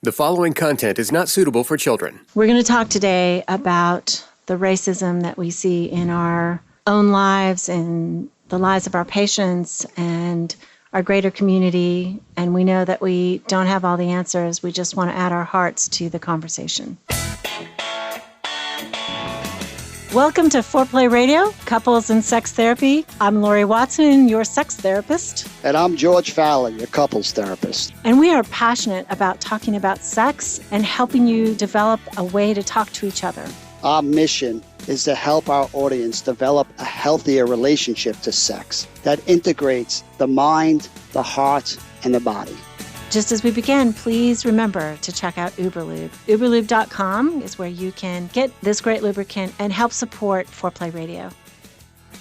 The following content is not suitable for children. We're going to talk today about the racism that we see in our own lives and the lives of our patients and our greater community. And we know that we don't have all the answers. We just want to add our hearts to the conversation. Welcome to Foreplay Radio, Couples and Sex Therapy. I'm Laurie Watson, your sex therapist. And I'm George Fowler, your couples therapist. And we are passionate about talking about sex and helping you develop a way to talk to each other. Our mission is to help our audience develop a healthier relationship to sex that integrates the mind, the heart, and the body. Just as we begin, please remember to check out Uberlube. Uberlube.com is where you can get this great lubricant and help support Foreplay Radio.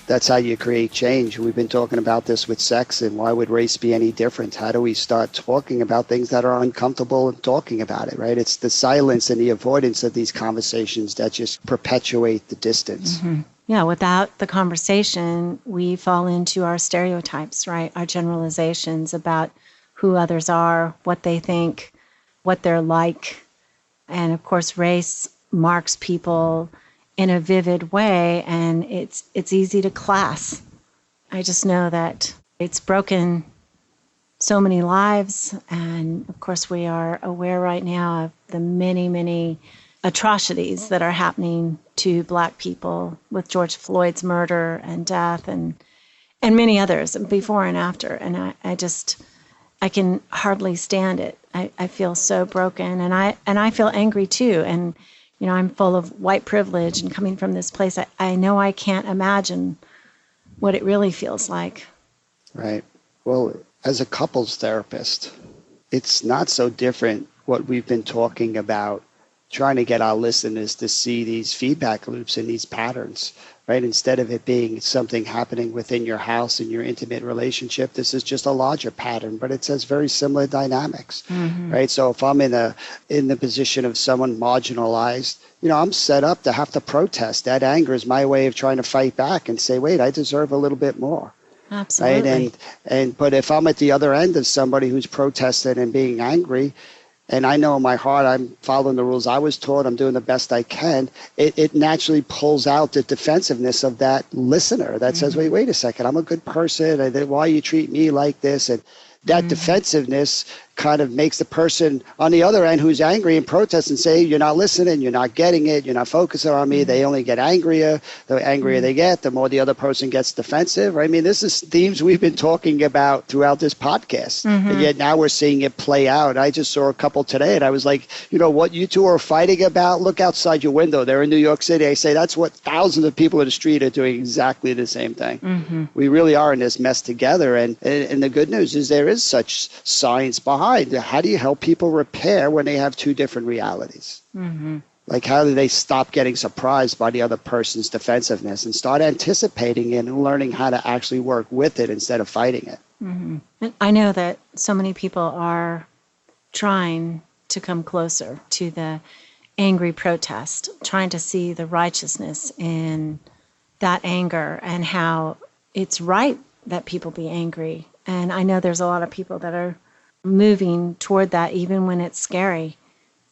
That's how you create change. We've been talking about this with sex, and why would race be any different? How do we start talking about things that are uncomfortable and talking about it, right? It's the silence and the avoidance of these conversations that just perpetuate the distance. Mm-hmm. Yeah, without the conversation, we fall into our stereotypes, right? Our generalizations about who others are, what they think, what they're like. And of course, race marks people in a vivid way, and it's easy to class. I just know that it's broken so many lives, and of course we are aware right now of the many, many atrocities that are happening to Black people with George Floyd's murder and death and many others before and after. And I can hardly stand it. I feel so broken, and I feel angry too. And you know, I'm full of white privilege, and coming from this place, I know I can't imagine what it really feels like. Right. Well, as a couples therapist, it's not so different what we've been talking about, trying to get our listeners to see these feedback loops and these patterns, right? Instead of it being something happening within your house and your intimate relationship, this is just a larger pattern, but it says very similar dynamics, right? So if I'm in the position of someone marginalized, you know, I'm set up to have to protest. That anger is my way of trying to fight back and say, wait, I deserve a little bit more. Absolutely. Right? But if I'm at the other end of somebody who's protesting and being angry, and I know in my heart I'm following the rules I was taught, I'm doing the best I can, it naturally pulls out the defensiveness of that listener that says, wait a second, I'm a good person, and why you treat me like this? And that defensiveness kind of makes the person on the other end who's angry and protest and say, you're not listening, you're not getting it, you're not focusing on me. They only get angrier. The angrier they get, the more the other person gets defensive. I mean, this is themes we've been talking about throughout this podcast. And yet now we're seeing it play out. I just saw a couple today, and I was like, you know, what you two are fighting about, look outside your window. They're in New York City. I say that's what thousands of people in the street are doing, exactly the same thing. We really are in this mess together. And the good news is there is such science behind. How do you help people repair when they have two different realities? Like, how do they stop getting surprised by the other person's defensiveness and start anticipating it and learning how to actually work with it instead of fighting it? And I know that so many people are trying to come closer to the angry protest, trying to see the righteousness in that anger and how it's right that people be angry. And I know there's a lot of people that are moving toward that, even when it's scary,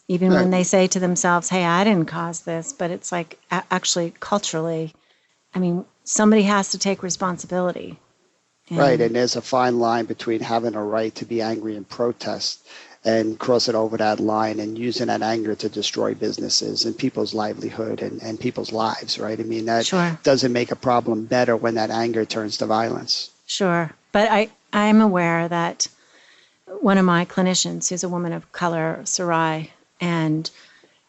even when they say to themselves, hey, I didn't cause this. But it's like, actually, culturally, I mean, somebody has to take responsibility. Right. And there's a fine line between having a right to be angry and protest and crossing over that line and using that anger to destroy businesses and people's livelihood and people's lives. Right. I mean, that doesn't make a problem better when that anger turns to violence. Sure. But I'm aware that one of my clinicians, who's a woman of color, Sarai, and,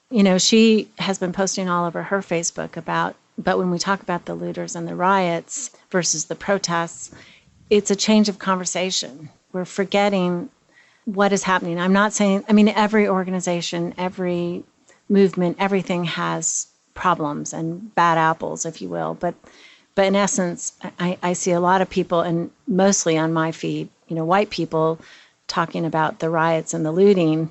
you know, she has been posting all over her Facebook but when we talk about the looters and the riots versus the protests, it's a change of conversation. We're forgetting what is happening. I'm not saying, I mean, every organization, every movement, everything has problems and bad apples, if you will. But in essence, I see a lot of people, and mostly on my feed, you know, white people talking about the riots and the looting.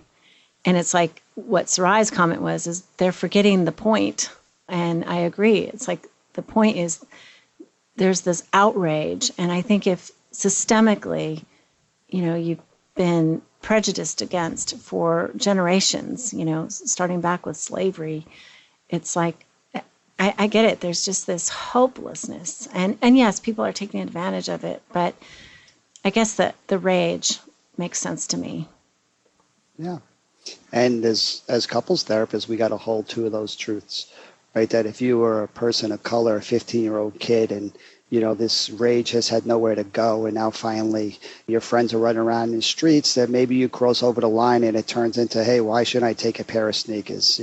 And it's like what Sarai's comment was, is they're forgetting the point. And I agree. It's like the point is there's this outrage. And I think if systemically, you know, you've been prejudiced against for generations, starting back with slavery. It's like, I get it. There's just this hopelessness. And yes, people are taking advantage of it, but I guess that the rage makes sense to me. Yeah. And as couples therapists, we got to hold two of those truths, right? That if you were a person of color, a 15-year-old kid, and this rage has had nowhere to go, and now finally your friends are running around in the streets, that maybe you cross over the line and it turns into, hey, why shouldn't I take a pair of sneakers,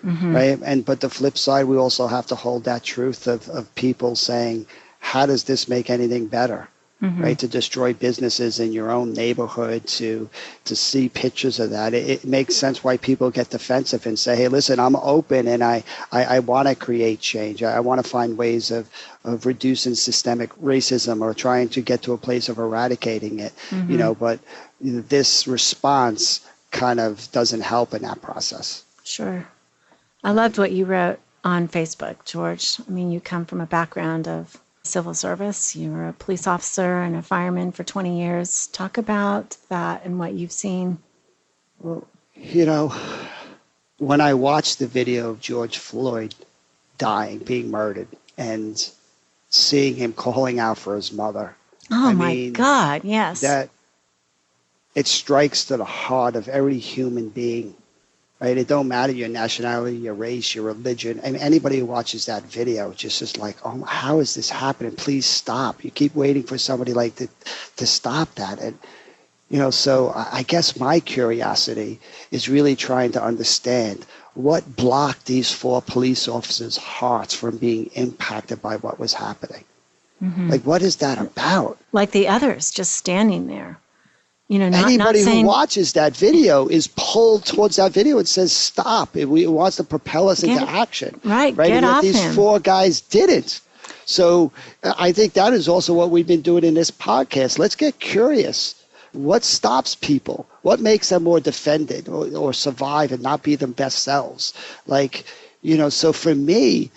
right? But the flip side, we also have to hold that truth of people saying, how does this make anything better? Right, to destroy businesses in your own neighborhood, to see pictures of that. It makes sense why people get defensive and say, hey, listen, I'm open and I want to create change. I want to find ways of reducing systemic racism or trying to get to a place of eradicating it, but this response kind of doesn't help in that process. Sure. I loved what you wrote on Facebook, George. I mean, you come from a background of civil service. You were a police officer and a fireman for 20 years. Talk about that and what you've seen. Well, when I watched the video of George Floyd dying, being murdered, and seeing him calling out for his mother. Oh, my God, yes. That it strikes to the heart of every human being. Right? It don't matter your nationality, your race, your religion. And anybody who watches that video just is like, oh, how is this happening? Please stop. You keep waiting for somebody like to stop that. And, so I guess my curiosity is really trying to understand what blocked these 4 police officers' hearts from being impacted by what was happening. Like, what is that about? Like the others just standing there. Anybody not saying, who watches that video is pulled towards that video and says, stop. It wants to propel us into action. Right, get and off him. These 4 guys didn't. So I think that is also what we've been doing in this podcast. Let's get curious. What stops people? What makes them more defended or survive and not be their best selves? So for me,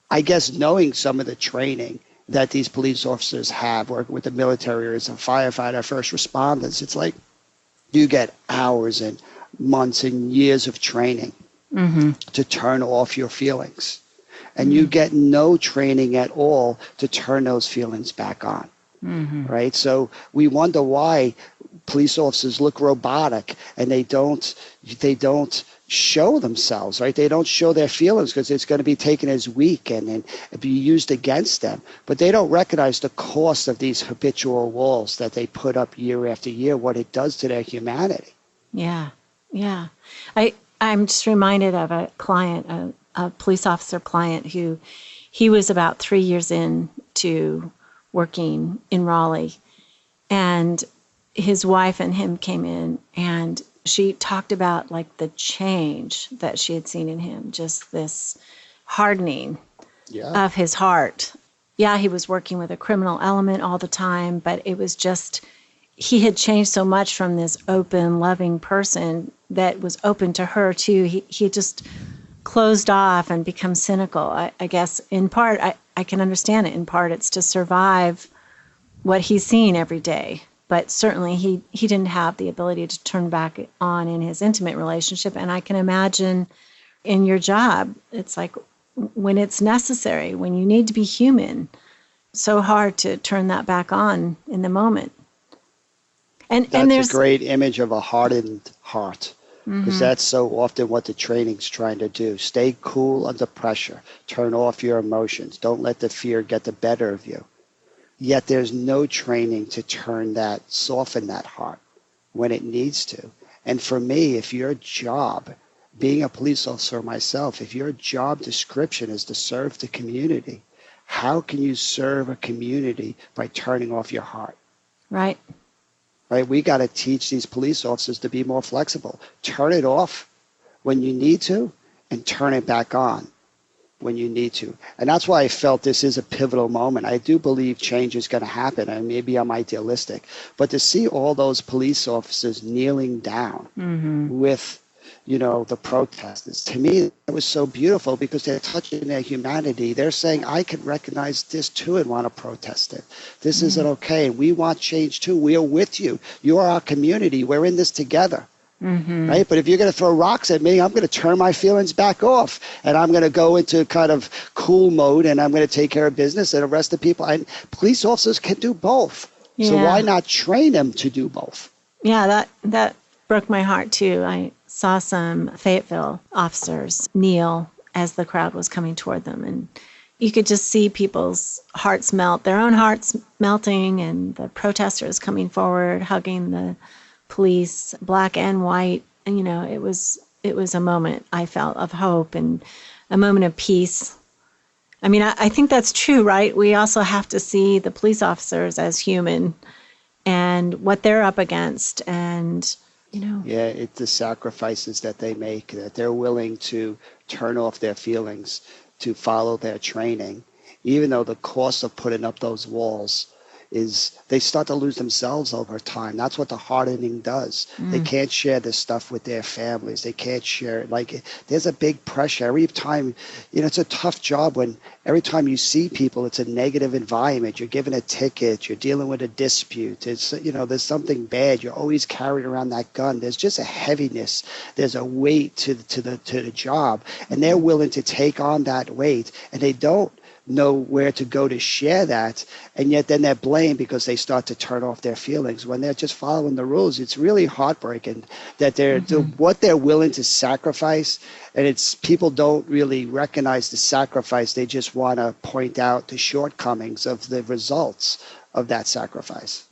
I guess knowing some of the training that these police officers have, working with the military or as a firefighter, first responders, it's like you get hours and months and years of training to turn off your feelings. And you get no training at all to turn those feelings back on. Right? So we wonder why police officers look robotic and they don't show themselves, right? They don't show their feelings because it's going to be taken as weak and be used against them. But they don't recognize the cost of these habitual walls that they put up year after year, what it does to their humanity. Yeah. I'm just reminded of a client, a police officer client who he was about 3 years into working in Raleigh. And his wife and him came in and she talked about like the change that she had seen in him, just this hardening of his heart. Yeah, he was working with a criminal element all the time, but it was just, he had changed so much from this open, loving person that was open to her too. He just closed off and become cynical. I guess in part, I can understand it. In part, it's to survive what he's seeing every day. But certainly he didn't have the ability to turn back on in his intimate relationship. And I can imagine in your job, it's like when it's necessary, when you need to be human, so hard to turn that back on in the moment. And there's a great image of a hardened heart, because that's so often what the training's trying to do. Stay cool under pressure. Turn off your emotions. Don't let the fear get the better of you. Yet there's no training to soften that heart when it needs to. And for me, if your job, being a police officer myself, if your job description is to serve the community, how can you serve a community by turning off your heart? Right. Right? We got to teach these police officers to be more flexible. Turn it off when you need to and turn it back on when you need to. And that's why I felt this is a pivotal moment. I do believe change is going to happen, and maybe I'm idealistic, but to see all those police officers kneeling down with the protesters. To me, it was so beautiful because they're touching their humanity. They're saying, I can recognize this too and want to protest it. This isn't okay. We want change too. We are with you. You are our community. We're in this together. Right? But if you're going to throw rocks at me, I'm going to turn my feelings back off, and I'm going to go into kind of cool mode, and I'm going to take care of business and arrest the people. And police officers can do both. Yeah. So why not train them to do both? Yeah, that broke my heart too. I saw some Fayetteville officers kneel as the crowd was coming toward them, and you could just see people's hearts melt, their own hearts melting, and the protesters coming forward, hugging the police, black and white. And, it was a moment, I felt, of hope and a moment of peace. I mean, I think that's true, right? We also have to see the police officers as human and what they're up against. And, Yeah, it's the sacrifices that they make, that they're willing to turn off their feelings to follow their training, even though the cost of putting up those walls is they start to lose themselves over time. That's what the hardening does. They can't share this stuff with their families. They can't share it. There's a big pressure. Every time, it's a tough job when every time you see people, it's a negative environment. You're given a ticket. You're dealing with a dispute. It's, there's something bad. You're always carrying around that gun. There's just a heaviness. There's a weight to the job. And they're willing to take on that weight. And they don't know where to go to share that, and yet then they're blamed because they start to turn off their feelings when they're just following the rules. It's really heartbreaking that what they're willing to sacrifice, and it's people don't really recognize the sacrifice. They just want to point out the shortcomings of the results of that sacrifice.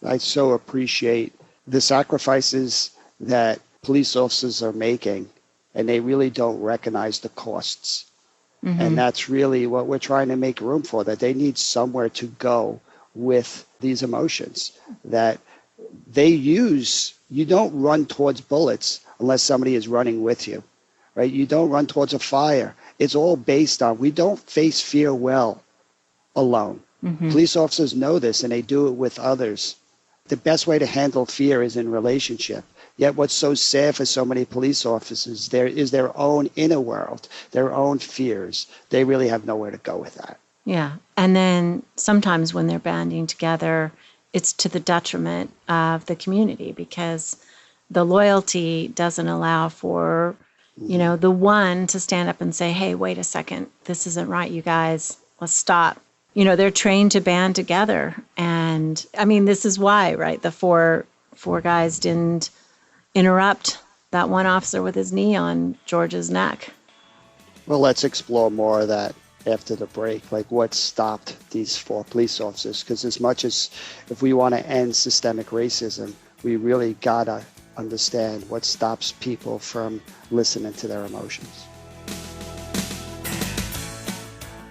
I so appreciate the sacrifices that police officers are making, and they really don't recognize the costs. And that's really what we're trying to make room for, that they need somewhere to go with these emotions that they use. You don't run towards bullets unless somebody is running with you, right? You don't run towards a fire. It's all based on, we don't face fear well alone. Police officers know this, and they do it with others. The best way to handle fear is in relationship. Yet what's so sad for so many police officers, there is their own inner world, their own fears. They really have nowhere to go with that. Yeah. And then sometimes when they're banding together, it's to the detriment of the community because the loyalty doesn't allow for, the one to stand up and say, hey, wait a second, this isn't right, you guys, let's stop. They're trained to band together. And I mean, this is why, right? The four guys didn't interrupt that one officer with his knee on George's neck. Well, let's explore more of that after the break, like what stopped these 4 police officers. Because as much as if we want to end systemic racism, we really got to understand what stops people from listening to their emotions.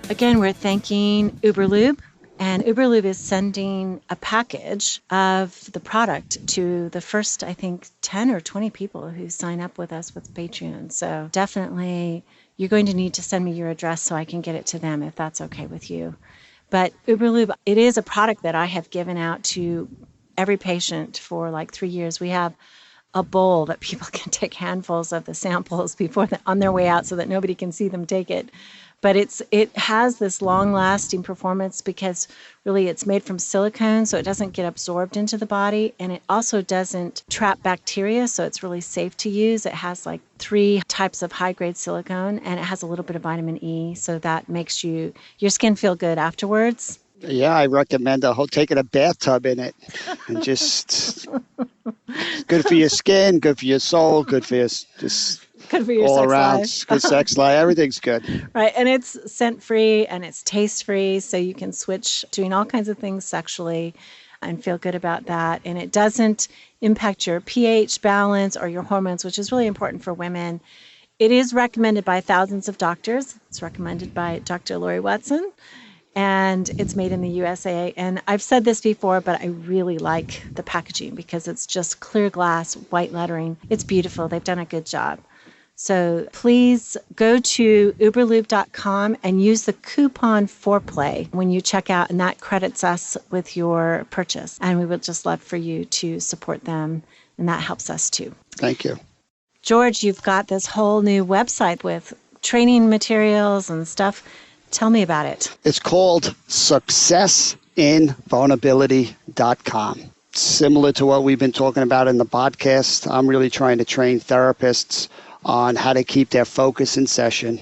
Again, we're thanking Uberlube. And Uberlube is sending a package of the product to the first, I think, 10 or 20 people who sign up with us with Patreon. So definitely you're going to need to send me your address so I can get it to them if that's okay with you. But Uberlube, it is a product that I have given out to every patient for like 3 years. We have a bowl that people can take handfuls of the samples before on their way out so that nobody can see them take it. But it has this long-lasting performance because really it's made from silicone, so it doesn't get absorbed into the body, and it also doesn't trap bacteria, so it's really safe to use. It has like 3 types of high-grade silicone, and it has a little bit of vitamin E, so that makes your skin feel good afterwards. Yeah, I recommend taking a bathtub in it, and just good for your skin, good for your soul, good for your good for your all sex around life. good sex life. Everything's good. Right, and it's scent-free and it's taste-free, so you can switch doing all kinds of things sexually and feel good about that. And it doesn't impact your pH balance or your hormones, which is really important for women. It is recommended by thousands of doctors. It's recommended by Dr. Laurie Watson. And it's made in the USA. And I've said this before, but I really like the packaging because it's just clear glass, white lettering. It's beautiful. They've done a good job. So please go to uberlube.com and use the coupon foreplay when you check out, and that credits us with your purchase. And we would just love for you to support them, and that helps us too. Thank you. George, you've got this whole new website with training materials and stuff. Tell me about it. It's called successinvulnerability.com. Similar to what we've been talking about in the podcast, I'm really trying to train therapists on how to keep their focus in session.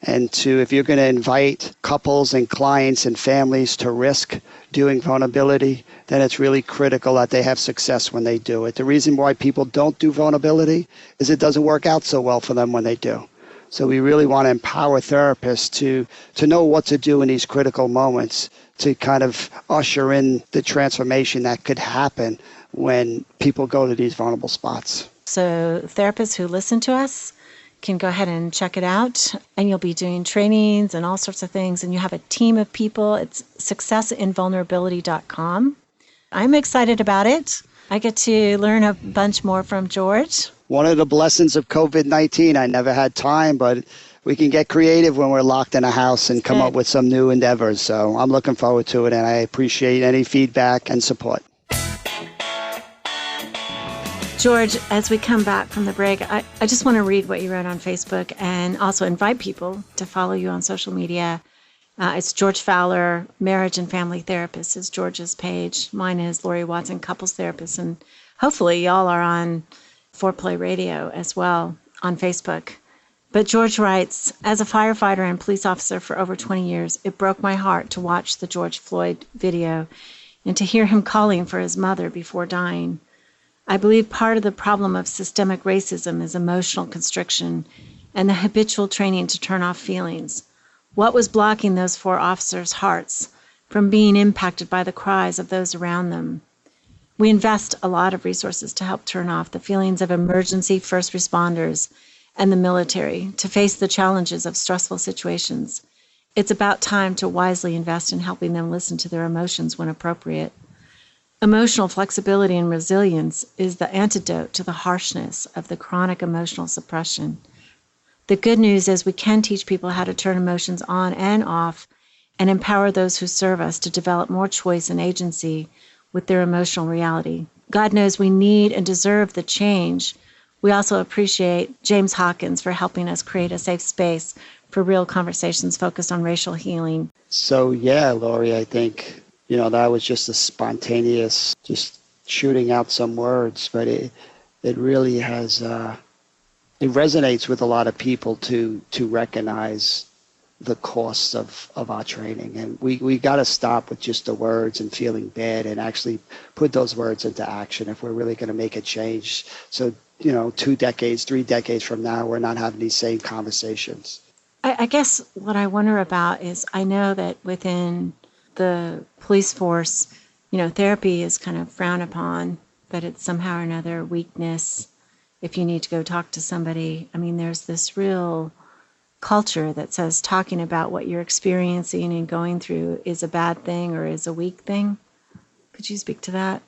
And if you're going to invite couples and clients and families to risk doing vulnerability, then it's really critical that they have success when they do it. The reason why people don't do vulnerability is it doesn't work out so well for them when they do. So we really want to empower therapists to know what to do in these critical moments to kind of usher in the transformation that could happen when people go to these vulnerable spots. So therapists who listen to us can go ahead and check it out, and you'll be doing trainings and all sorts of things, and you have a team of people. It's successinvulnerability.com. I'm excited about it. I get to learn a bunch more from George. One of the blessings of COVID-19, I never had time, but we can get creative when we're locked in a house and come up with some new endeavors. So I'm looking forward to it, and I appreciate any feedback and support. George, as we come back from the break, I just want to read what you wrote on Facebook and also invite people to follow you on social media. It's George Fowler, Marriage and Family Therapist is George's page. Mine is Laurie Watson, Couples Therapist. And hopefully y'all are on Foreplay Radio as well on Facebook. But George writes, as a firefighter and police officer for over 20 years, it broke my heart to watch the George Floyd video and to hear him calling for his mother before dying. I believe part of the problem of systemic racism is emotional constriction and the habitual training to turn off feelings. What was blocking those 4 officers' hearts from being impacted by the cries of those around them? We invest a lot of resources to help turn off the feelings of emergency first responders and the military to face the challenges of stressful situations. It's about time to wisely invest in helping them listen to their emotions when appropriate. Emotional flexibility and resilience is the antidote to the harshness of the chronic emotional suppression. The good news is we can teach people how to turn emotions on and off and empower those who serve us to develop more choice and agency with their emotional reality. God knows we need and deserve the change. We also appreciate James Hawkins for helping us create a safe space for real conversations focused on racial healing. So, yeah, Laurie, I think that was just a spontaneous, just shooting out some words, but it really has, it resonates with a lot of people to recognize the cost of our training. And we got to stop with just the words and feeling bad and actually put those words into action if we're really going to make a change. So, 2 decades, 3 decades from now, we're not having these same conversations. I guess what I wonder about is I know that within the police force, therapy is kind of frowned upon, but it's somehow or another weakness if you need to go talk to somebody. I mean, there's this real culture that says talking about what you're experiencing and going through is a bad thing or is a weak thing. Could you speak to that?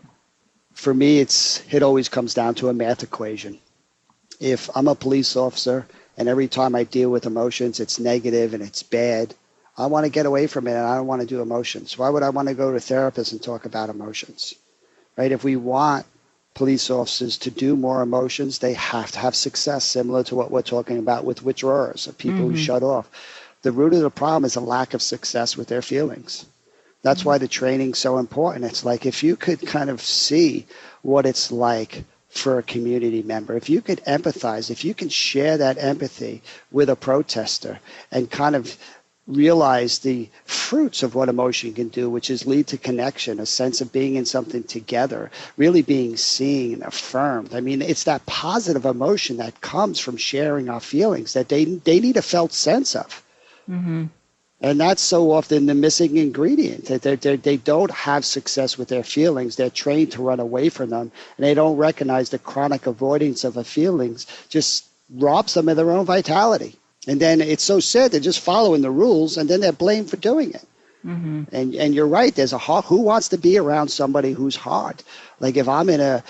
For me, it always comes down to a math equation. If I'm a police officer and every time I deal with emotions, it's negative and it's bad, I want to get away from it and I don't want to do emotions. Why would I want to go to a therapist and talk about emotions? Right? If we want police officers to do more emotions, they have to have success, similar to what we're talking about with withdrawers, or people who shut off. The root of the problem is a lack of success with their feelings. That's why the training's so important. It's like if you could kind of see what it's like for a community member, if you could empathize, if you can share that empathy with a protester and kind of realize the fruits of what emotion can do, which is lead to connection, a sense of being in something together, really being seen and affirmed. I mean, it's that positive emotion that comes from sharing our feelings that they need a felt sense of. Mm-hmm. And that's so often the missing ingredient. They don't have success with their feelings. They're trained to run away from them, and they don't recognize the chronic avoidance of the feelings just robs them of their own vitality. And then it's so sad they're just following the rules, and then they're blamed for doing it. Mm-hmm. And you're right. There's who wants to be around somebody who's hard? Like if I'm in a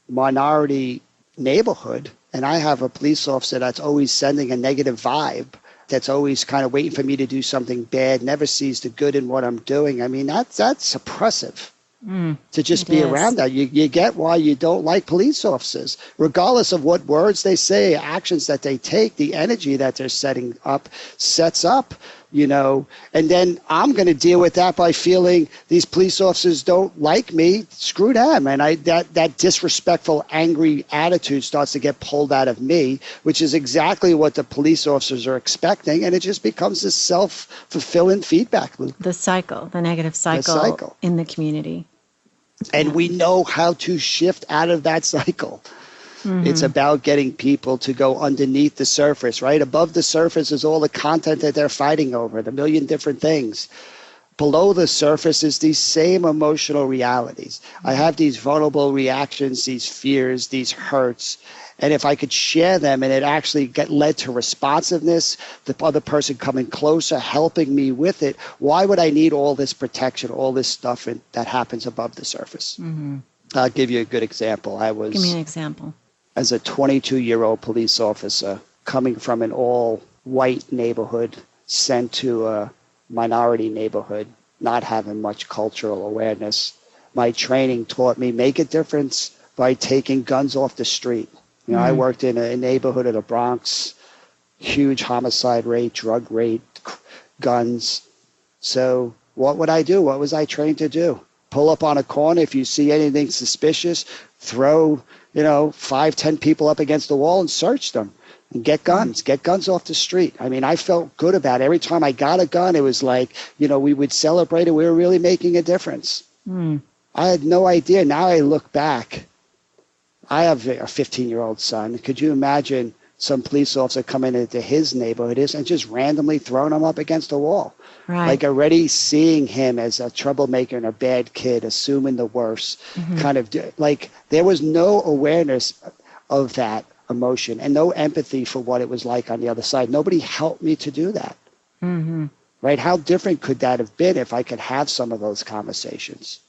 minority neighborhood and I have a police officer that's always sending a negative vibe, that's always kind of waiting for me to do something bad, never sees the good in what I'm doing. I mean, that's oppressive. to just It be is. around that. You get why you don't like police officers, regardless of what words they say, actions that they take, the energy that they're sets up, and then I'm going to deal with that by feeling these police officers don't like me. Screw them. And that disrespectful, angry attitude starts to get pulled out of me, which is exactly what the police officers are expecting. And it just becomes this self-fulfilling feedback loop. The negative cycle in the community. And we know how to shift out of that cycle. It's about getting people to go underneath the surface, right? Above the surface is all the content that they're fighting over, the million different things. Below the surface is these same emotional realities. I have these vulnerable reactions, these fears, these hurts. And if I could share them and it actually led to responsiveness, the other person coming closer, helping me with it, why would I need all this protection, all this stuff that happens above the surface? I'll give you a good example. Give me an example. As a 22-year-old police officer coming from an all-white neighborhood, sent to a minority neighborhood, not having much cultural awareness, my training taught me make a difference by taking guns off the street. I worked in a neighborhood of the Bronx, huge homicide rate, drug rate, guns. So what would I do? What was I trained to do? Pull up on a corner. If you see anything suspicious, throw, 5-10 people up against the wall and search them and get guns off the street. I mean, I felt good about it. Every time I got a gun, it was like, we would celebrate it. We were really making a difference. I had no idea. Now I look back. I have a 15-year-old son. Could you imagine some police officer coming into his neighborhood and just randomly throwing him up against a wall? Right. Like already seeing him as a troublemaker and a bad kid, assuming the worst, kind of like there was no awareness of that emotion and no empathy for what it was like on the other side. Nobody helped me to do that. Right? How different could that have been if I could have some of those conversations?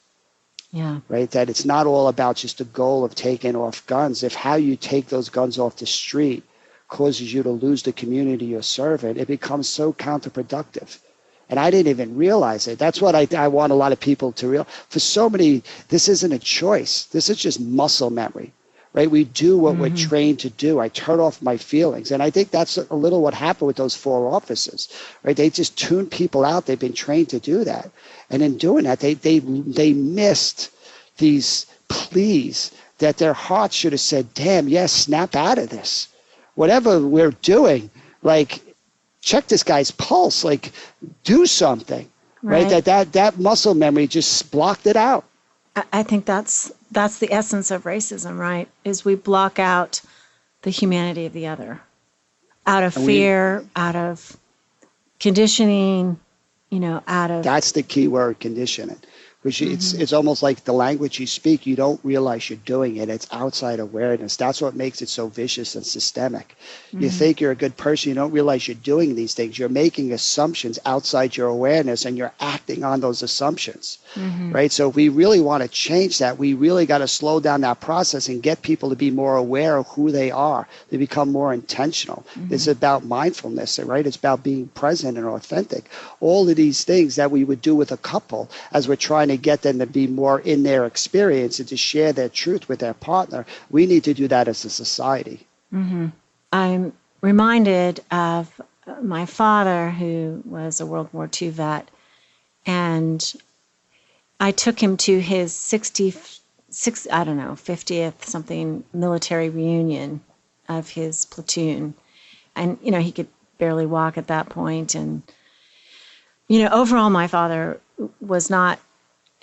Yeah. Right? That it's not all about just the goal of taking off guns. If how you take those guns off the street causes you to lose the community you're serving, it becomes so counterproductive. And I didn't even realize it. That's what I want a lot of people to realize. For so many, this isn't a choice. This is just muscle memory, right? We do what we're trained to do. I turn off my feelings. And I think that's a little what happened with those 4 officers, right? They just tune people out. They've been trained to do that. And in doing that, they missed these pleas that their hearts should have said, damn, yes, snap out of this. Whatever we're doing, like, check this guy's pulse, like, do something, right? That muscle memory just blocked it out. I think that's the essence of racism, right? Is we block out the humanity of the other out of fear, out of conditioning, out of... That's the key word, conditioning. Which it's almost like the language you speak, you don't realize you're doing it. It's outside awareness. That's what makes it so vicious and systemic. You think you're a good person. You don't realize you're doing these things. You're making assumptions outside your awareness, and you're acting on those assumptions, right? So if we really want to change that, we really got to slow down that process and get people to be more aware of who they are. They become more intentional. It's about mindfulness, right? It's about being present and authentic. All of these things that we would do with a couple as we're trying to get them to be more in their experience and to share their truth with their partner, we need to do that as a society. I'm reminded of my father, who was a World War II vet, and I took him to his 50th something military reunion of his platoon. And, he could barely walk at that point. And, overall, my father was not,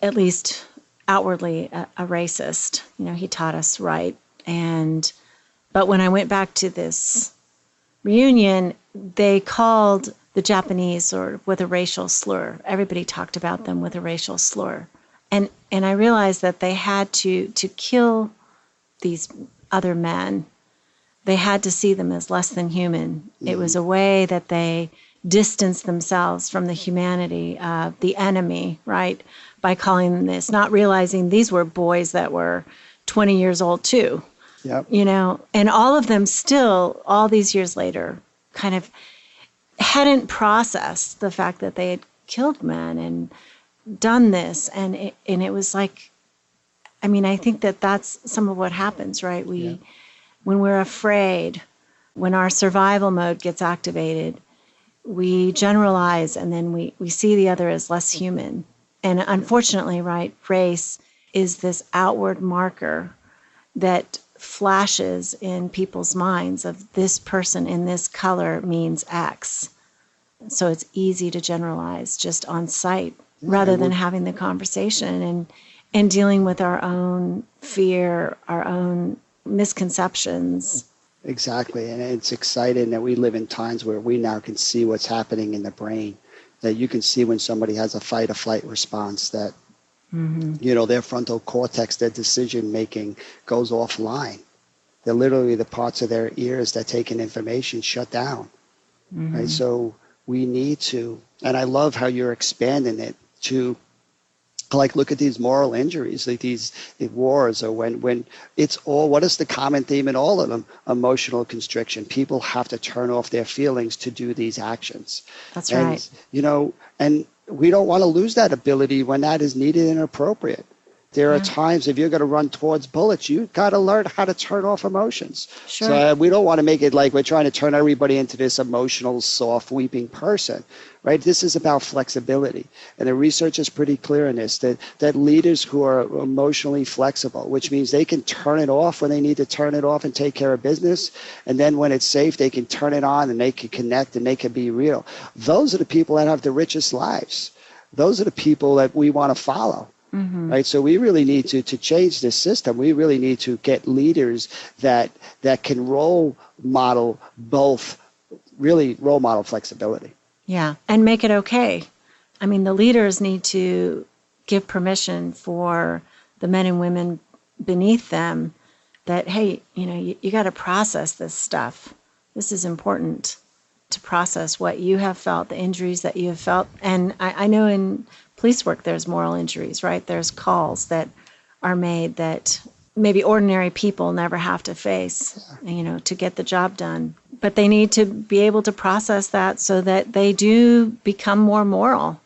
at least outwardly, a racist. He taught us right. But when I went back to this reunion, they called the Japanese with a racial slur. Everybody talked about them with a racial slur. And I realized that they had to kill these other men. They had to see them as less than human. It was a way that they distanced themselves from the humanity of the enemy, right? By calling them this, not realizing these were boys that were 20 years old too. Yep. And all of them still, all these years later, kind of hadn't processed the fact that they had killed men. done this. And it was like, I mean, I think that that's some of what happens, right? When we're afraid, when our survival mode gets activated, we generalize, and then we see the other as less human. And unfortunately, right, race is this outward marker that flashes in people's minds of this person in this color means X. So it's easy to generalize just on sight rather than having the conversation and dealing with our own fear, our own misconceptions. Exactly. And it's exciting that we live in times where we now can see what's happening in the brain, that you can see when somebody has a fight or flight response, that, their frontal cortex, their decision making goes offline. They're literally the parts of their ears that take in information shut down. Right. So we need to, and I love how you're expanding it to, like, look at these moral injuries, like these wars, or when it's all, what is the common theme in all of them? Emotional constriction. People have to turn off their feelings to do these actions. That's right. And we don't want to lose that ability when that is needed and appropriate. There are times, if you're going to run towards bullets, you've got to learn how to turn off emotions. Sure. So we don't want to make it like we're trying to turn everybody into this emotional, soft, weeping person, right? This is about flexibility. And the research is pretty clear in this, that leaders who are emotionally flexible, which means they can turn it off when they need to turn it off and take care of business. And then when it's safe, they can turn it on and they can connect and they can be real. Those are the people that have the richest lives. Those are the people that we want to follow. Right. So we really need to change this system. We really need to get leaders that can role model flexibility. Yeah. And make it okay. I mean, the leaders need to give permission for the men and women beneath them that, hey, you got to process this stuff. This is important to process what you have felt, the injuries that you have felt. And I know in police work, there's moral injuries, right? There's calls that are made that maybe ordinary people never have to face, to get the job done. But they need to be able to process that so that they do become more moral.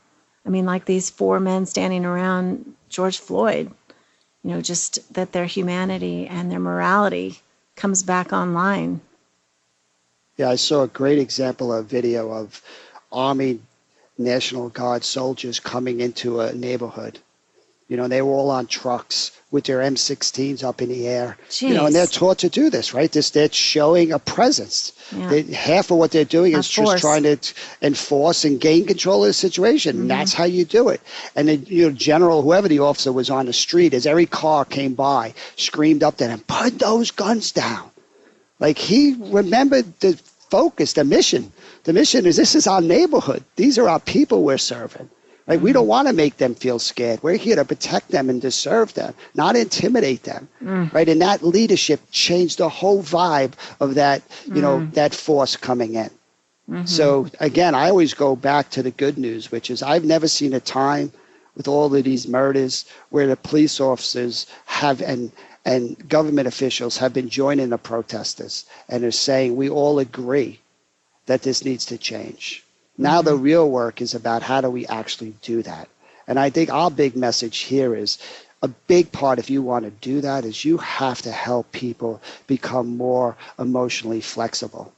I mean, like these 4 men standing around George Floyd, just that their humanity and their morality comes back online. Yeah, I saw a great example of video of Army National Guard soldiers coming into a neighborhood. They were all on trucks with their M16s up in the air. Jeez. And they're taught to do this, right? They're showing a presence. Yeah. Half of what they're doing is force. just trying to enforce and gain control of the situation. And that's how you do it. And the general, whoever the officer was on the street, as every car came by, screamed up to them, "Put those guns down." Like, he remembered the focus, the mission. The mission is, this is our neighborhood. These are our people we're serving. Right? We don't want to make them feel scared. We're here to protect them and to serve them, not intimidate them. Right? And that leadership changed the whole vibe of that, that force coming in. So again, I always go back to the good news, which is I've never seen a time with all of these murders where the police officers have and government officials have been joining the protesters and are saying, we all agree that this needs to change. Now the real work is about how do we actually do that. And I think our big message here is a big part, if you want to do that, is you have to help people become more emotionally flexible.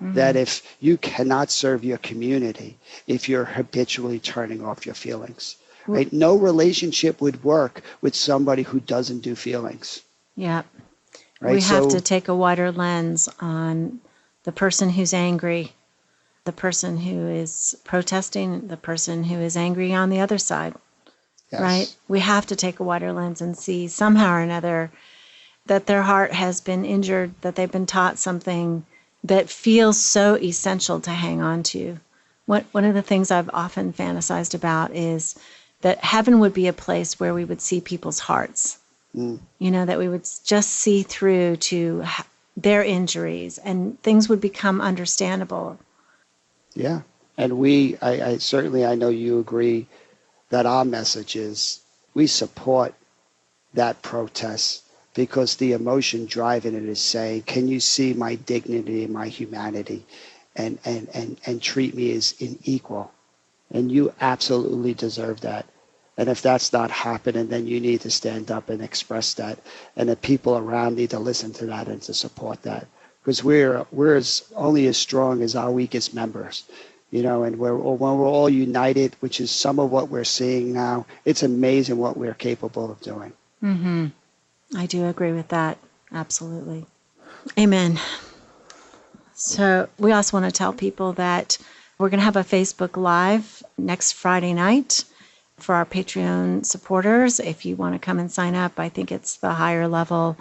That if you cannot serve your community, if you're habitually turning off your feelings, right? No relationship would work with somebody who doesn't do feelings. Yeah. Right? We have to take a wider lens on the person who's angry, the person who is protesting, the person who is angry on the other side, right? We have to take a wider lens and see somehow or another that their heart has been injured, that they've been taught something that feels so essential to hang on to. One of the things I've often fantasized about is that heaven would be a place where we would see people's hearts, that we would just see through to their injuries and things would become understandable. Yeah. And I certainly, I know you agree that our message is we support that protest because the emotion driving it is saying, can you see my dignity and my humanity and treat me as an equal? And you absolutely deserve that. And if that's not happening, then you need to stand up and express that. And the people around need to listen to that and to support that. Because we're only as strong as our weakest members. And when we're all united, which is some of what we're seeing now, it's amazing what we're capable of doing. Mm-hmm. I do agree with that. Absolutely. Amen. So we also want to tell people that we're going to have a Facebook Live next Friday night for our Patreon supporters. If you want to come and sign up, I think it's the higher level.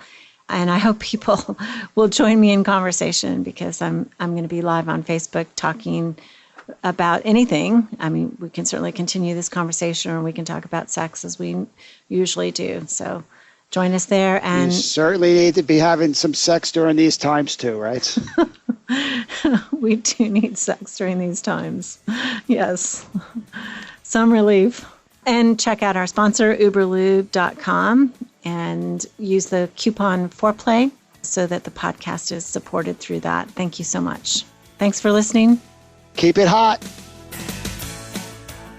And I hope people will join me in conversation, because I'm going to be live on Facebook talking about anything. I mean, we can certainly continue this conversation, or we can talk about sex as we usually do. So join us there. And you certainly need to be having some sex during these times too, right? We do need sex during these times. Yes. Some relief. And check out our sponsor, uberlube.com, and use the coupon foreplay so that the podcast is supported through that. Thank you so much. Thanks for listening. Keep it hot.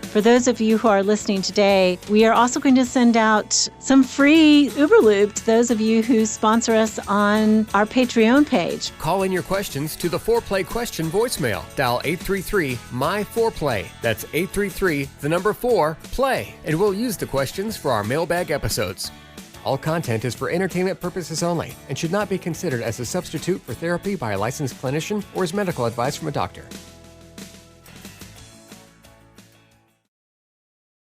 For those of you who are listening today, we are also going to send out some free Uberlube to those of you who sponsor us on our Patreon page. Call in your questions to the Foreplay question voicemail. Dial 833-MY-4PLAY. That's 833-4-PLAY. And we'll use the questions for our mailbag episodes. All content is for entertainment purposes only and should not be considered as a substitute for therapy by a licensed clinician or as medical advice from a doctor.